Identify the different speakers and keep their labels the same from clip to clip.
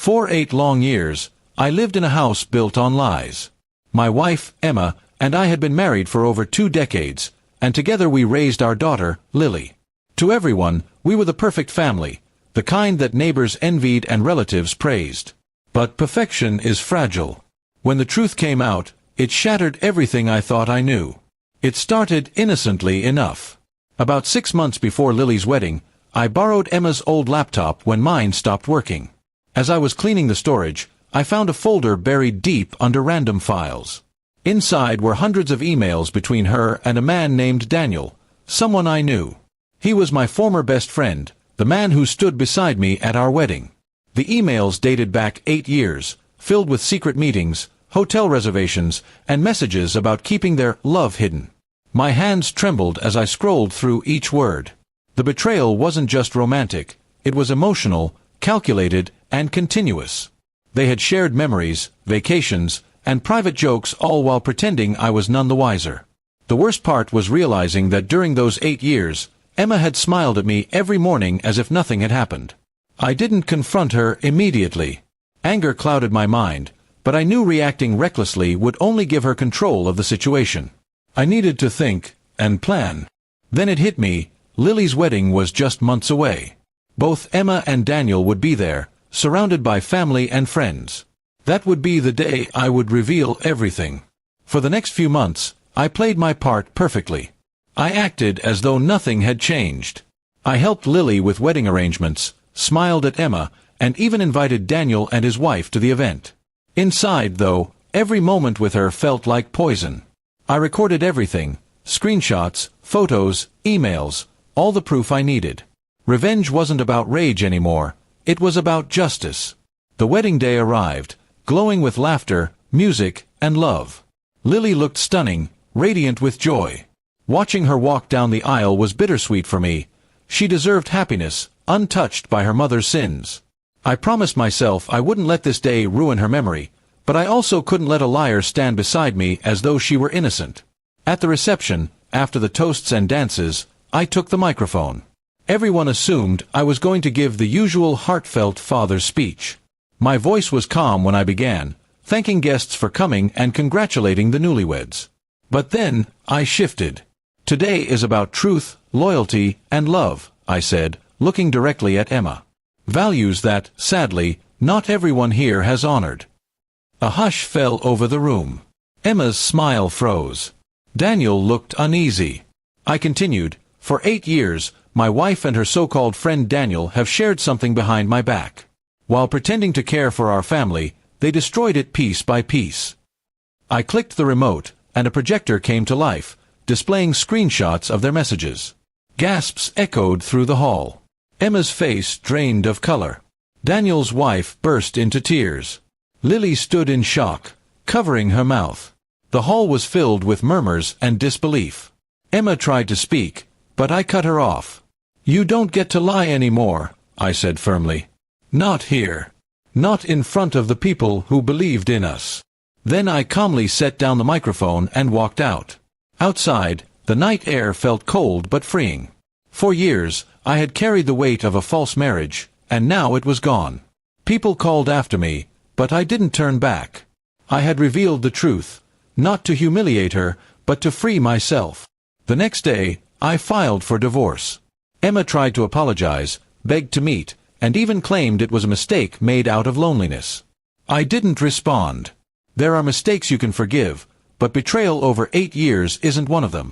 Speaker 1: For 8 long years, I lived in a house built on lies. My wife, Emma, and I had been married for over 2 decades, and together we raised our daughter, Lily. To everyone, we were the perfect family, the kind that neighbors envied and relatives praised. But perfection is fragile. When the truth came out, it shattered everything I thought I knew. It started innocently enough. About 6 months before Lily's wedding, I borrowed Emma's old laptop when mine stopped working. As I was cleaning the storage, I found a folder buried deep under random files. Inside were hundreds of emails between her and a man named Daniel, someone I knew. He was my former best friend, the man who stood beside me at our wedding. The emails dated back 8 years, filled with secret meetings, hotel reservations, and messages about keeping their love hidden. My hands trembled as I scrolled through each word. The betrayal wasn't just romantic, it was emotional, calculated, and continuous. They had shared memories, vacations, and private jokes, all while pretending I was none the wiser. The worst part was realizing that during those 8 years, Emma had smiled at me every morning as if nothing had happened. I didn't confront her immediately. Anger clouded my mind, but I knew reacting recklessly would only give her control of the situation. I needed to think and plan. Then it hit me, Lily's wedding was just months away. Both Emma and Daniel would be there, surrounded by family and friends. That would be the day I would reveal everything. For the next few months, I played my part perfectly. I acted as though nothing had changed. I helped Lily with wedding arrangements, smiled at Emma, and even invited Daniel and his wife to the event. Inside, though, every moment with her felt like poison. I recorded everything, screenshots, photos, emails, all the proof I needed. Revenge wasn't about rage anymore, it was about justice. The wedding day arrived, glowing with laughter, music, and love. Lily looked stunning, radiant with joy. Watching her walk down the aisle was bittersweet for me. She deserved happiness, untouched by her mother's sins. I promised myself I wouldn't let this day ruin her memory, but I also couldn't let a liar stand beside me as though she were innocent. At the reception, after the toasts and dances, I took the microphone. Everyone assumed I was going to give the usual heartfelt father's speech. My voice was calm when I began, thanking guests for coming and congratulating the newlyweds. But then, I shifted. Today is about truth, loyalty, and love, I said, looking directly at Emma. Values that, sadly, not everyone here has honored. A hush fell over the room. Emma's smile froze. Daniel looked uneasy. I continued, for 8 years, my wife and her so-called friend Daniel have shared something behind my back. While pretending to care for our family, they destroyed it piece by piece. I clicked the remote, and a projector came to life, displaying screenshots of their messages. Gasps echoed through the hall. Emma's face drained of color. Daniel's wife burst into tears. Lily stood in shock, covering her mouth. The hall was filled with murmurs and disbelief. Emma tried to speak, but I cut her off. "You don't get to lie anymore," I said firmly. "Not here. Not in front of the people who believed in us." Then I calmly set down the microphone and walked out. Outside, the night air felt cold but freeing. For years, I had carried the weight of a false marriage, and now it was gone. People called after me, but I didn't turn back. I had revealed the truth, not to humiliate her, but to free myself. The next day, I filed for divorce. Emma tried to apologize, begged to meet, and even claimed it was a mistake made out of loneliness. I didn't respond. There are mistakes you can forgive, but betrayal over 8 years isn't one of them.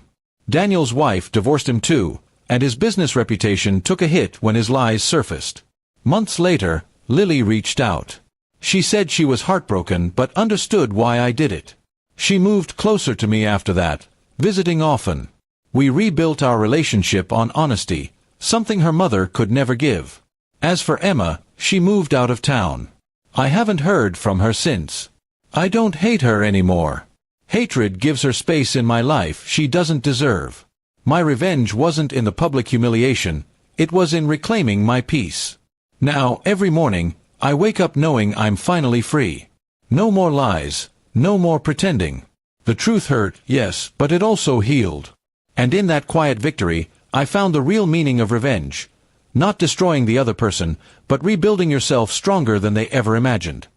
Speaker 1: Daniel's wife divorced him too, and his business reputation took a hit when his lies surfaced. Months later, Lily reached out. She said she was heartbroken but understood why I did it. She moved closer to me after that, visiting often. We rebuilt our relationship on honesty, something her mother could never give. As for Emma, she moved out of town. I haven't heard from her since. I don't hate her anymore. Hatred gives her space in my life she doesn't deserve. My revenge wasn't in the public humiliation, it was in reclaiming my peace. Now, every morning, I wake up knowing I'm finally free. No more lies, no more pretending. The truth hurt, yes, but it also healed. And in that quiet victory, I found the real meaning of revenge. not destroying the other person, but rebuilding yourself stronger than they ever imagined.